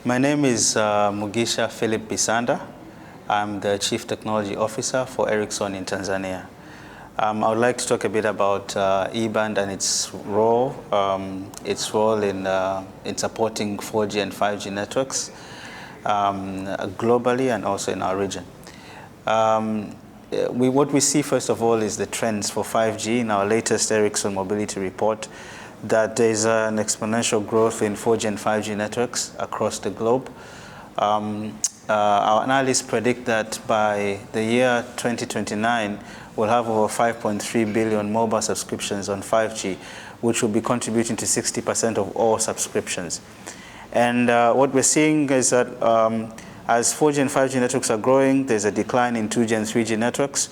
My name is Mugisha Bisanda. I'm the Chief Technology Officer for Ericsson in Tanzania. I would like to talk a bit about E-band and its role in supporting 4G and 5G networks globally and also in our region. What we see first of all is the trends for 5G in our latest Ericsson Mobility Report, that there is an exponential growth in 4G and 5G networks across the globe. Our analysts predict that by the year 2029, we'll have over 5.3 billion mobile subscriptions on 5G, which will be contributing to 60% of all subscriptions. And what we're seeing is that as 4G and 5G networks are growing, there's a decline in 2G and 3G networks.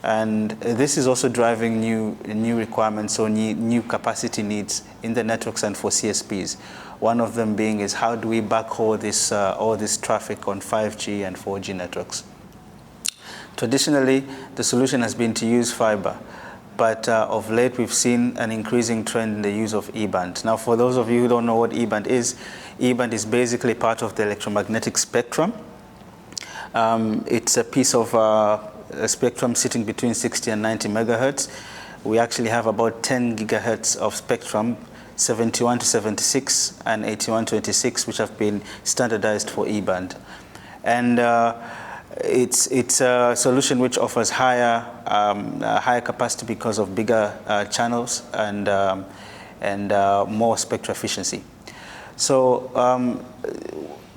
And this is also driving new requirements or new capacity needs in the networks and for CSPs. One of them being is how do we backhaul this, all this traffic on 5G and 4G networks? Traditionally, the solution has been to use fiber, but of late we've seen an increasing trend in the use of E-band. Now, for those of you who don't know what E-band is basically part of the electromagnetic spectrum. It's a piece of a spectrum sitting between 60 and 90 megahertz. We actually have about 10 gigahertz of spectrum, 71 to 76 and 81 to 86, which have been standardized for E-band. And it's a solution which offers higher capacity because of bigger channels and more spectral efficiency. So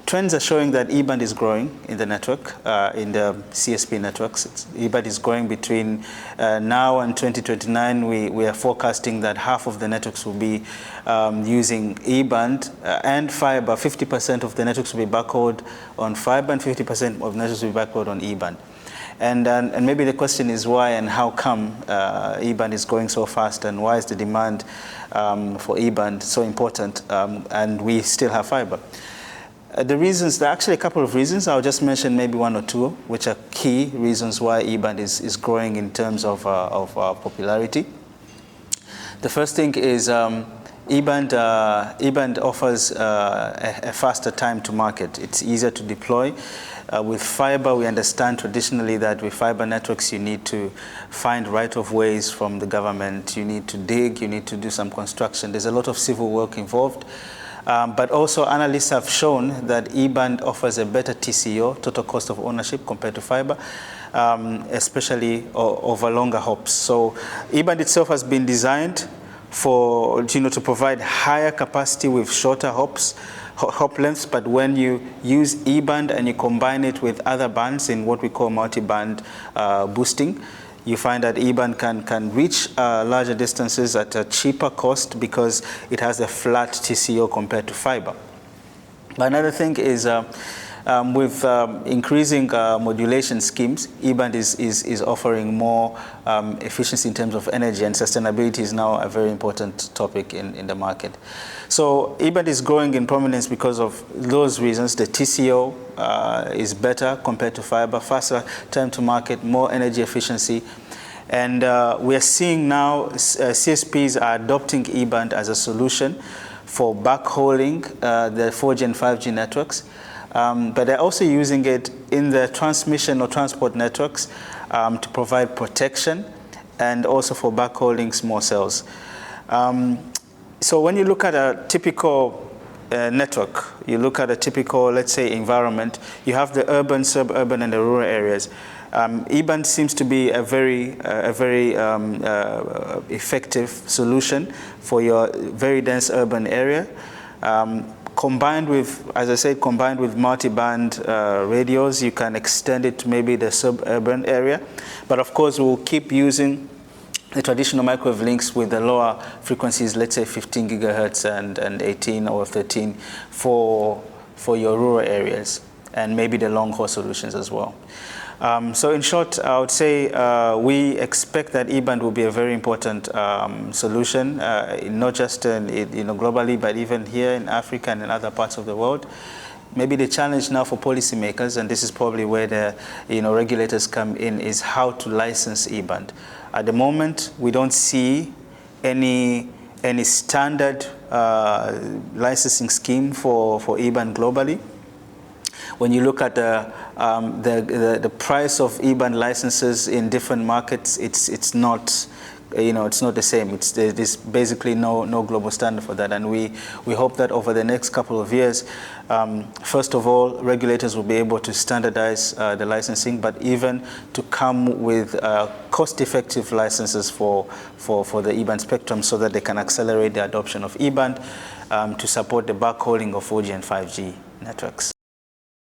trends are showing that E-band is growing in the network, in the CSP networks. E-band is growing between now and 2029. We are forecasting that half of the networks will be using E-band and fiber. 50% of the networks will be backhauled on fiber and 50% of networks will be backhauled on E-band. And maybe the question is why and how come E-band is growing so fast, and why is the demand for E-band so important and we still have fiber? The reasons, there are actually a couple of reasons. I'll just mention maybe one or two, which are key reasons why E-band is growing in terms of popularity. The first thing is E-band offers a faster time to market. It's easier to deploy. With fiber, we understand traditionally that with fiber networks, you need to find right-of-ways from the government. You need to dig, you need to do some construction. There's a lot of civil work involved. But also analysts have shown that E-band offers a better TCO, total cost of ownership, compared to fiber, especially over longer hops. So E-band itself has been designed for, to provide higher capacity with shorter hop lengths, but when you use E-band and you combine it with other bands in what we call multi-band boosting, you find that E-band can reach larger distances at a cheaper cost because it has a flat TCO compared to fiber. But another thing is with increasing modulation schemes, E-band is offering more efficiency in terms of energy, and sustainability is now a very important topic in the market. So E-band is growing in prominence because of those reasons. The TCO is better compared to fiber, faster time to market, more energy efficiency. And we are seeing now CSPs are adopting E-band as a solution for backhauling the 4G and 5G networks. But they're also using it in the transmission or transport networks to provide protection and also for backhauling small cells. So when you look at a typical network, you look at a typical, let's say, environment, you have the urban, suburban, and the rural areas. E-band seems to be a very effective solution for your very dense urban area. Combined with, as I said, combined with multi-band radios, you can extend it to maybe the suburban area. But of course, we'll keep using the traditional microwave links with the lower frequencies, let's say 15 gigahertz and 18 or 13 for your rural areas, and maybe the long-haul solutions as well. So in short, I would say we expect that E-band will be a very important solution, not just globally, but even here in Africa and in other parts of the world. Maybe the challenge now for policymakers, and this is probably where the regulators come in, is how to license E-band. At the moment, we don't see any standard licensing scheme for E-band globally. When you look at the price of E-band licenses in different markets, it's not, it's not the same. There's basically no global standard for that, and we hope that over the next couple of years, first of all, regulators will be able to standardize the licensing, but even to come with cost-effective licenses for the E-band spectrum, so that they can accelerate the adoption of E-band to support the backhauling of 4G and 5G networks.